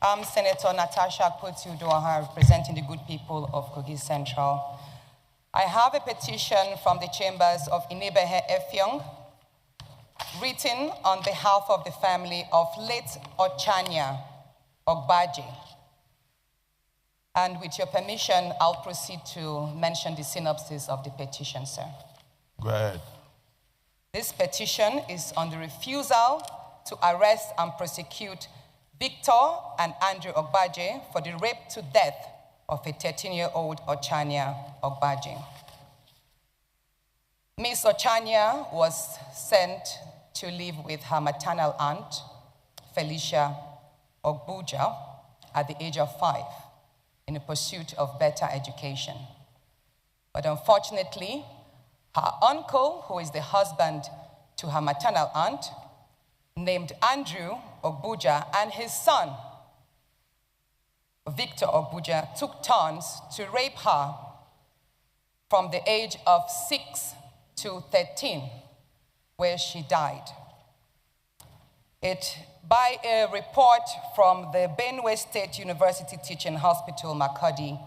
I'm Senator Natasha Akpoti-Uduaghan, representing the good people of Kogi Central. I have a petition from the chambers of Inebehe Effiong, written on behalf of the family of late Ochanya Ogbaje. And with your permission, I'll proceed to mention the synopsis of the petition, sir. Go ahead. This petition is on the refusal to arrest and prosecute Victor and Andrew Ogbaje for the rape to death of a 13-year-old Ochanya Ogbaje. Miss Ochanya was sent to live with her maternal aunt, Felicia Ogbuja, at the age of 5 in the pursuit of better education. But unfortunately, her uncle, who is the husband to her maternal aunt, named Andrew Ogbuja, and his son, Victor Ogbuja, took turns to rape her from the age of 6 to 13, where she died. By a report from the Benue State University Teaching Hospital, Makodi,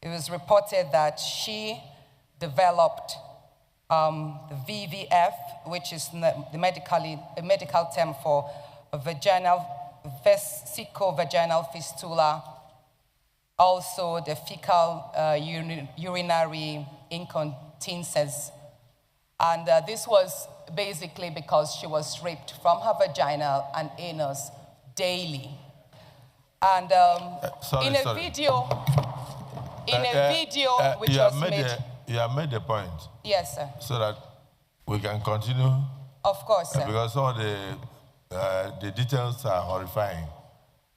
it was reported that she developed the VVF, which is a medical term for vesico-vaginal fistula, also the fecal urinary incontinence. And this was basically because she was raped from her vagina and anus daily. And in a video which was made... You have made the point. Yes, sir. So that we can continue. Of course, sir. Because all the details are horrifying.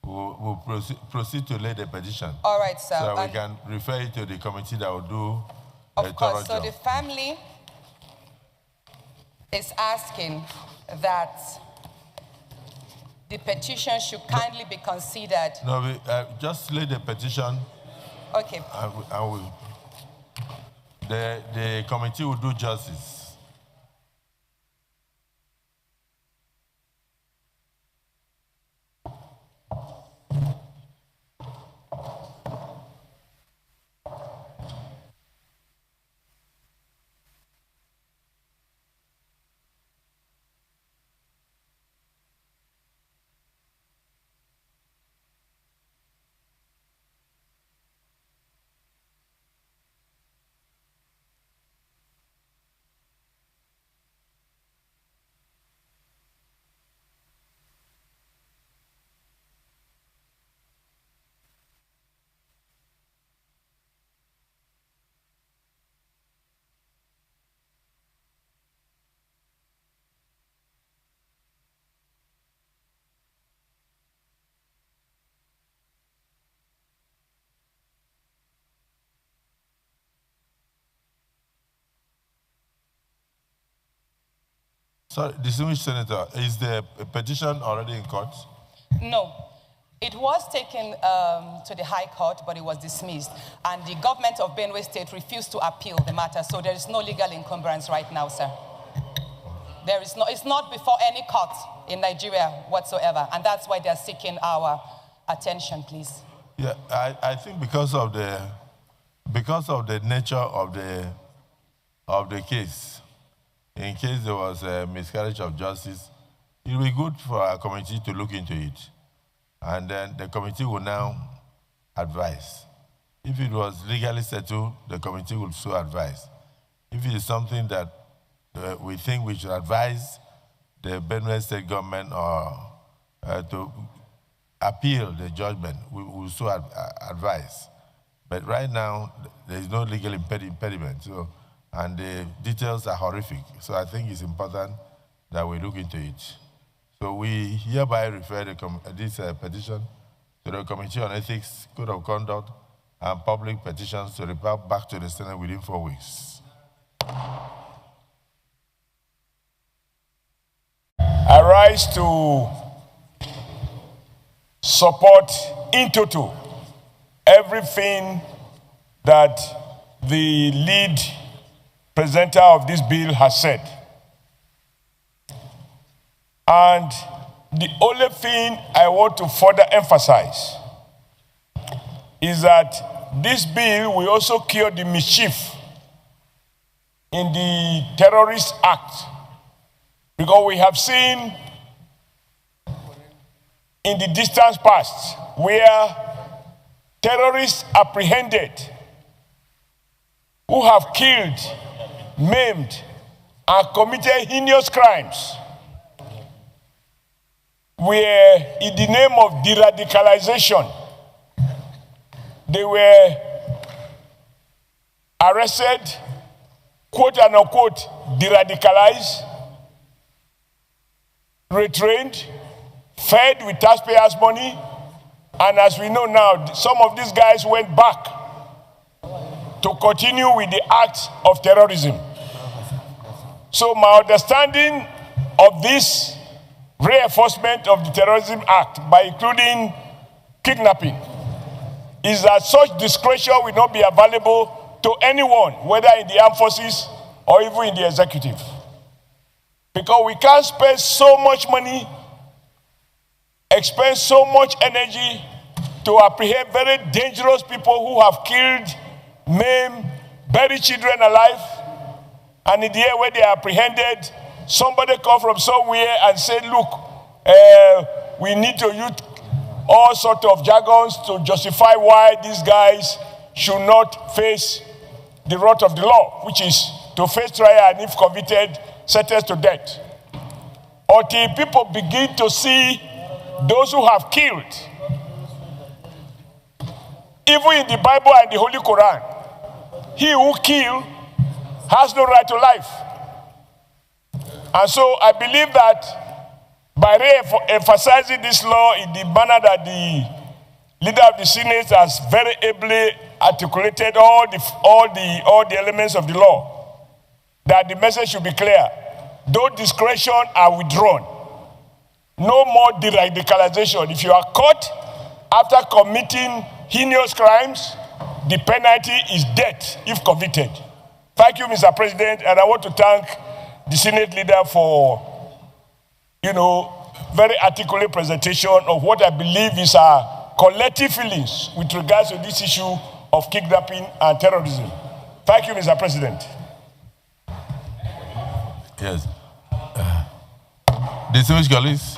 We'll proceed to lay the petition. All right, sir. So that we can refer it to the committee that will do a thorough job. Of course. So the family is asking that the petition should kindly be considered. No, just lay the petition. Okay. The committee will do justice. So, distinguished Senator, is the petition already in court? No. It was taken to the High Court, but it was dismissed. And the government of Benue State refused to appeal the matter, so there is no legal encumbrance right now, sir. There is no, it's not before any court in Nigeria whatsoever, and that's why they're seeking our attention, please. Yeah, I think because of the nature of the case, in case there was a miscarriage of justice, it will be good for our committee to look into it. And then the committee will now advise. If it was legally settled, the committee will so advise. If it is something that we think we should advise the Benue State government or to appeal the judgment, we will so advise. But right now, there is no legal impediment. So, and the details are horrific. So I think it's important that we look into it. So we hereby refer this petition to the Committee on Ethics, Code of Conduct, and Public Petitions to report back to the Senate within 4 weeks. I rise to support in toto everything that the lead presenter of this bill has said. And the only thing I want to further emphasize is that this bill will also cure the mischief in the terrorist act, because we have seen in the distant past where terrorists apprehended who have killed, maimed, and committed heinous crimes were in the name of de-radicalization. They were arrested, quote and unquote, de-radicalized, retrained, fed with taxpayers' money, and as we know now, some of these guys went back to continue with the acts of terrorism. So my understanding of this reinforcement of the Terrorism Act by including kidnapping is that such discretion will not be available to anyone, whether in the armed forces or even in the executive. Because we can't spend so much money, expend so much energy to apprehend very dangerous people who have killed, maimed, buried children alive, and in the air where they are apprehended, somebody come from somewhere and say, look, we need to use all sorts of jargons to justify why these guys should not face the wrath of the law, which is to face trial and if convicted, sentenced to death. Until people begin to see those who have killed, even in the Bible and the Holy Quran, he who kills has no right to life. And so I believe that by emphasizing this law in the manner that the leader of the Senate has very ably articulated all the elements of the law, that the message should be clear. Those discretions are withdrawn. No more de-radicalization. If you are caught after committing heinous crimes, the penalty is death if convicted. Thank you, Mr. President, and I want to thank the Senate leader for, very articulate presentation of what I believe is our collective feelings with regards to this issue of kidnapping and terrorism. Thank you, Mr. President. Yes. Distinguished colleagues.